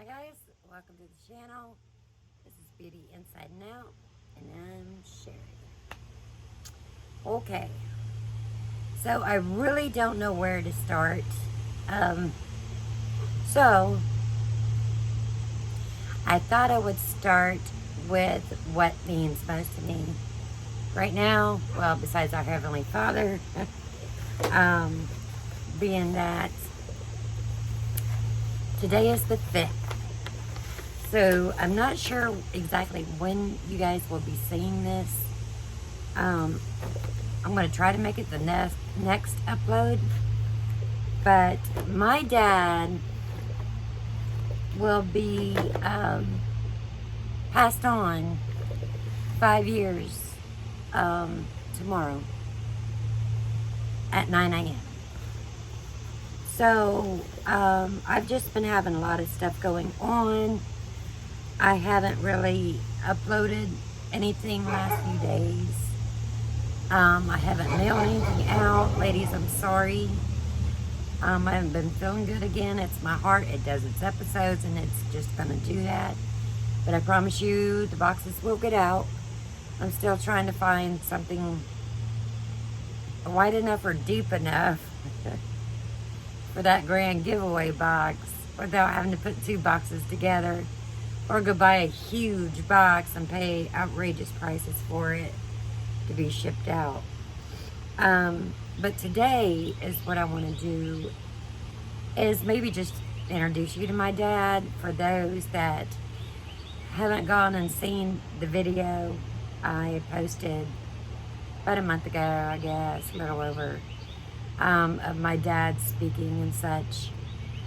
Hi guys, welcome to the channel. This is Beauty Inside and Out, and I'm Sherry. Okay, so I really don't know where to start. So I thought I would start with what means most to me right now. Well, besides our Heavenly Father, being that today is the 5th. So I'm not sure exactly when you guys will be seeing this. I'm going to try to make it the next upload. But my dad will be passed on 5 years tomorrow at 9 a.m. So I've just been having a lot of stuff going on. I haven't really uploaded anything last few days. I haven't mailed anything out. Ladies, I'm sorry. I haven't been feeling good again. It's my heart. It does its episodes, and it's just going to do that. But I promise you, the boxes will get out. I'm still trying to find something wide enough or deep enough for that grand giveaway box without having to put 2 boxes together. Or go buy a huge box and pay outrageous prices for it to be shipped out. But today is what I want to do is maybe just introduce you to my dad for those that haven't gone and seen the video I posted about a month ago, I guess, a little over, of my dad speaking and such.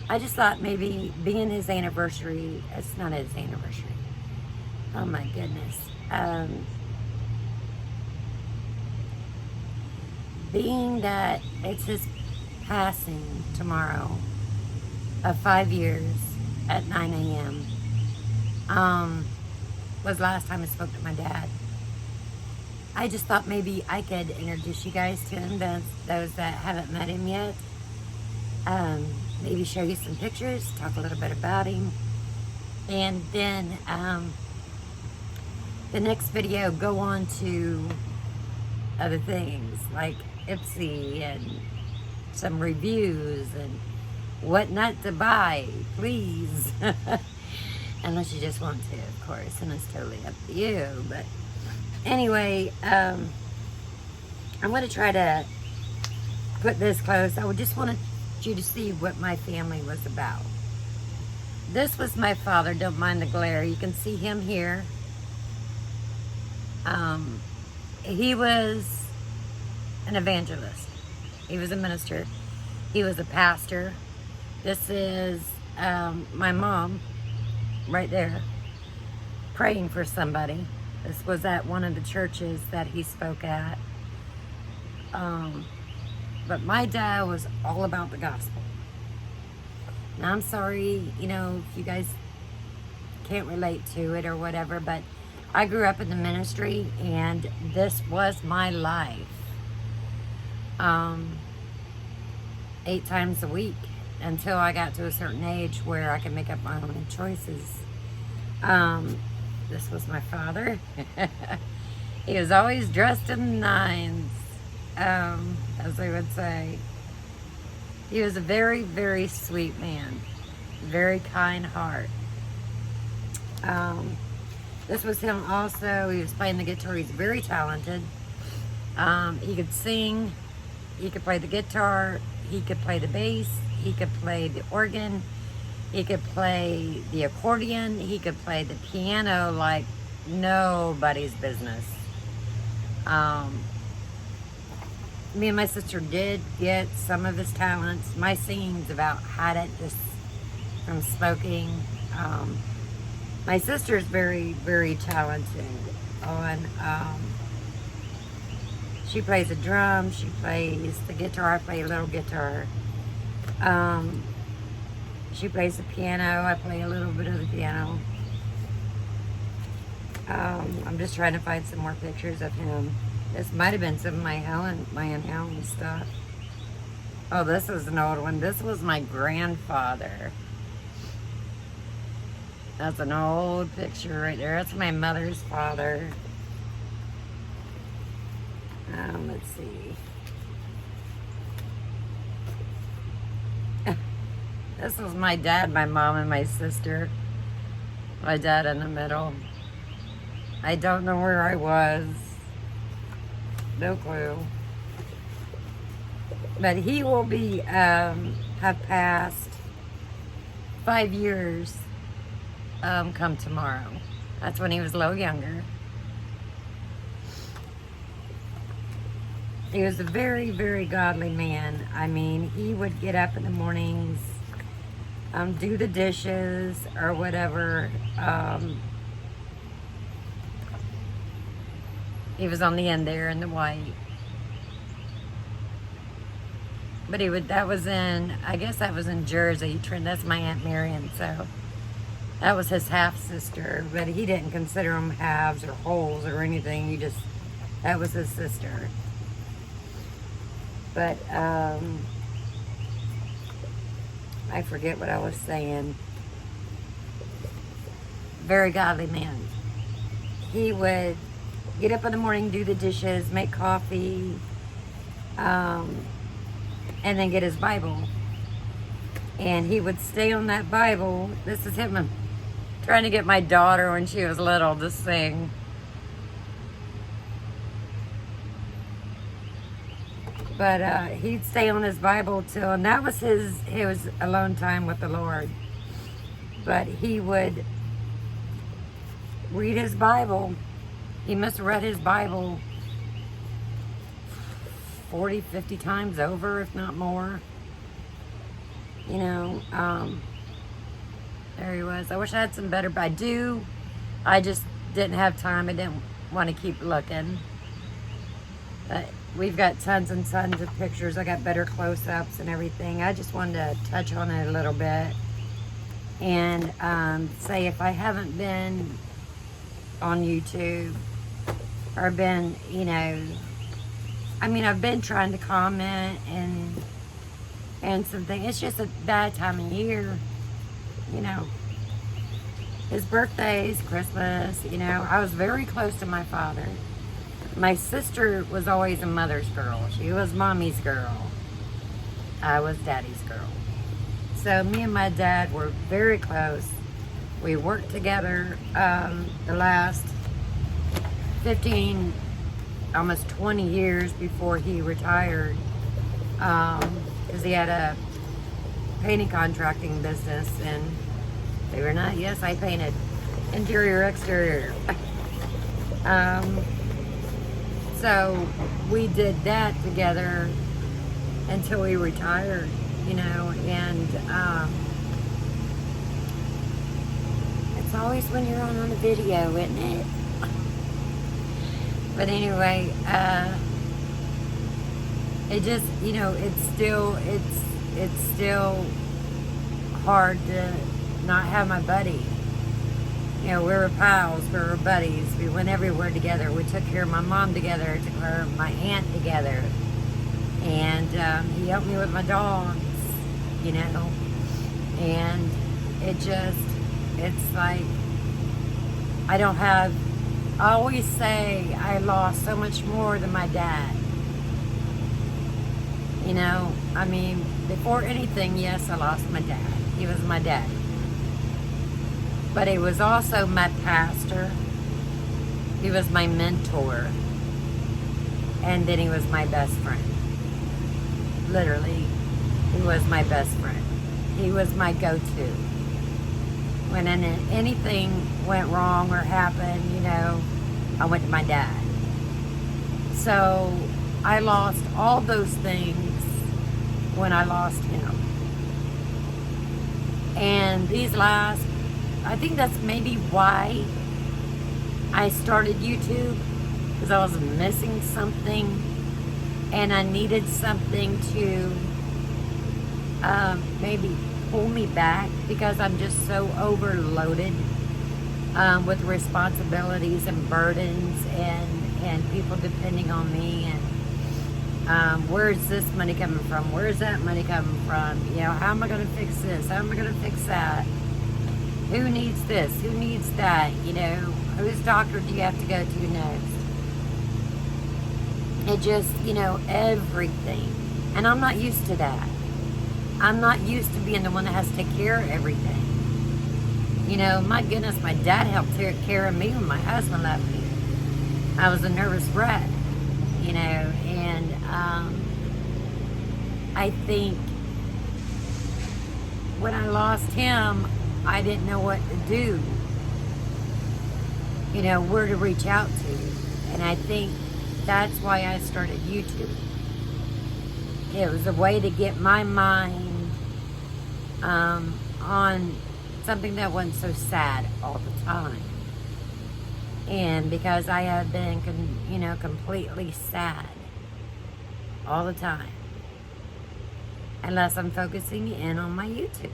I just thought maybe being his anniversary, it's not his anniversary. Oh my goodness. Being that it's his passing tomorrow of 5 years at 9 a.m. Was the last time I spoke to my dad. I just thought maybe I could introduce you guys to him, those that haven't met him yet. Maybe show you some pictures, talk a little bit about him, and then the next video go on to other things like Ipsy and some reviews and what not to buy, please. Unless you just want to, of course, and it's totally up to you. But anyway, I'm going to try to put this close. I would just want you to see what my family was about. This was my father. Don't mind the glare. You can see him here. He was an evangelist. He was a minister. He was a pastor. This is my mom right there praying for somebody. This was at one of the churches that he spoke at. But my dad was all about the gospel. Now, I'm sorry, you know, if you guys can't relate to it or whatever, but I grew up in the ministry, and this was my life. 8 times a week until I got to a certain age where I could make up my own choices. This was my father. He was always dressed in the nines. As they would say. He was a very, very sweet man. Very kind heart. This was him also. He was playing the guitar. He's very talented. He could sing. He could play the guitar. He could play the bass. He could play the organ. He could play the accordion. He could play the piano like nobody's business. Me and my sister did get some of his talents. My singing's about had it just from smoking. My sister's very, very talented on, she plays the drum, she plays the guitar, I play a little guitar. She plays the piano, I play a little bit of the piano. I'm just trying to find some more pictures of him. This might have been some of my Aunt Helen stuff. Oh, this was an old one. This was my grandfather. That's an old picture right there. That's my mother's father. Let's see. This was my dad, my mom, and my sister. My dad in the middle. I don't know where I was. No clue. But he will be, have passed 5 years come tomorrow. That's when he was a little younger. He was a very, very godly man. I mean, he would get up in the mornings, do the dishes or whatever. He was on the end there in the white. But that was in, I guess that was in Jersey. That's my Aunt Marion, so that was his half-sister. But he didn't consider them halves or wholes or anything. That was his sister. But, I forget what I was saying. Very godly man. He would get up in the morning, do the dishes, make coffee, and then get his Bible. And he would stay on that Bible. This is him trying to get my daughter when she was little to sing. But he'd stay on his Bible and that was his alone time with the Lord. But he would read his Bible. He must have read his Bible 40, 50 times over, if not more. You know, there he was. I wish I had some better, but I do. I just didn't have time. I didn't want to keep looking. But we've got tons and tons of pictures. I got better close-ups and everything. I just wanted to touch on it a little bit and say if I haven't been on YouTube or been, you know, I mean, I've been trying to comment and something. It's just a bad time of year, you know. His birthdays, Christmas, you know. I was very close to my father. My sister was always a mother's girl. She was mommy's girl. I was daddy's girl. So me and my dad were very close. We worked together the last 15, almost 20 years before he retired. Because he had a painting contracting business, and they were not, yes, I painted interior, exterior. So we did that together until he retired, you know, and it's always when you're on a video, isn't it? But anyway, it just, you know, it's still hard to not have my buddy. You know, we were pals, we were buddies, we went everywhere together. We took care of my mom together, took care of my aunt together. And he helped me with my dogs, you know. And it's like, I always say I lost so much more than my dad. You know, I mean, before anything, yes, I lost my dad. He was my dad. But he was also my pastor. He was my mentor. And then he was my best friend. Literally, he was my best friend. He was my go-to. When anything went wrong or happened, you know, I went to my dad. So I lost all those things when I lost him. And I think that's maybe why I started YouTube, because I was missing something and I needed something to maybe pull me back, because I'm just so overloaded with responsibilities and burdens and people depending on me, and where's this money coming from? Where's that money coming from? You know, how am I going to fix this? How am I going to fix that? Who needs this? Who needs that? You know, whose doctor do you have to go to next? It just, you know, everything. And I'm not used to that. I'm not used to being the one that has to take care of everything. You know, my goodness, my dad helped take care of me when my husband left me. I was a nervous wreck, you know, and I think when I lost him, I didn't know what to do, you know, where to reach out to. And I think that's why I started YouTube. It was a way to get my mind on something that wasn't so sad all the time. And because I have been, you know, completely sad all the time, unless I'm focusing in on my YouTube.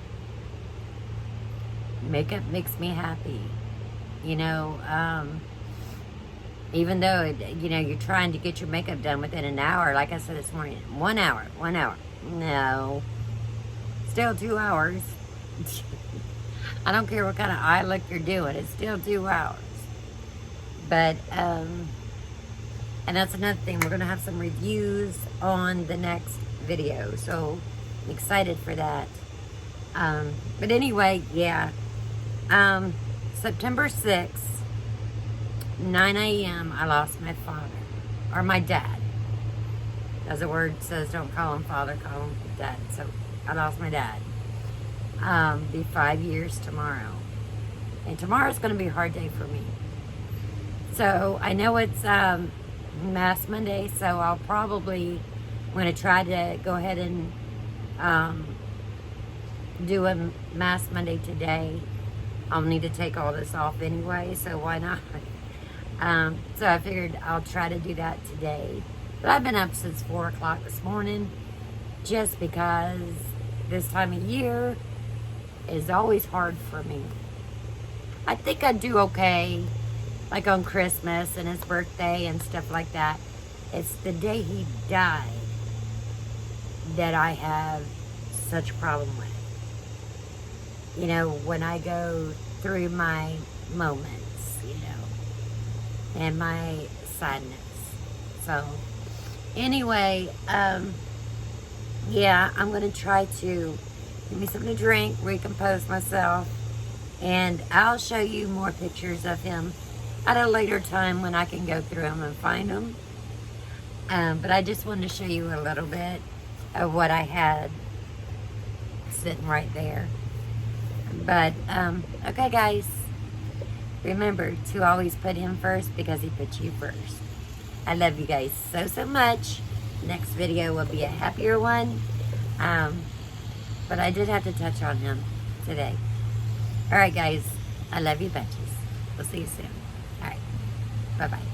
Makeup makes me happy, you know. Even though, you know, you're trying to get your makeup done within an hour, like I said this morning, 1 hour. No, still 2 hours. I don't care what kind of eye look you're doing, it's still 2 hours. But, and that's another thing, we're going to have some reviews on the next video, so I'm excited for that. But anyway, yeah, September 6th, 9 a.m., I lost my father, or my dad. As the word says, don't call him father, call him dad. So I lost my dad. Be 5 years tomorrow. And tomorrow's going to be a hard day for me. So I know it's Mass Monday, so I'll probably, I'm going to try to go ahead and do a Mass Monday today. I'll need to take all this off anyway, so why not? So I figured I'll try to do that today. But I've been up since 4 o'clock this morning, just because this time of year is always hard for me. I think I do okay, like on Christmas and his birthday and stuff like that. It's the day he died that I have such a problem with. You know, when I go through my moments, you know, and my sadness. So, anyway, yeah, I'm going to try to give me something to drink, recompose myself, and I'll show you more pictures of him at a later time when I can go through them and find them. But I just wanted to show you a little bit of what I had sitting right there. But, okay guys, remember to always put him first because he put you first. I love you guys so, so much. Next video will be a happier one. But I did have to touch on him today. Alright guys, I love you bunches. We'll see you soon. Alright, bye-bye.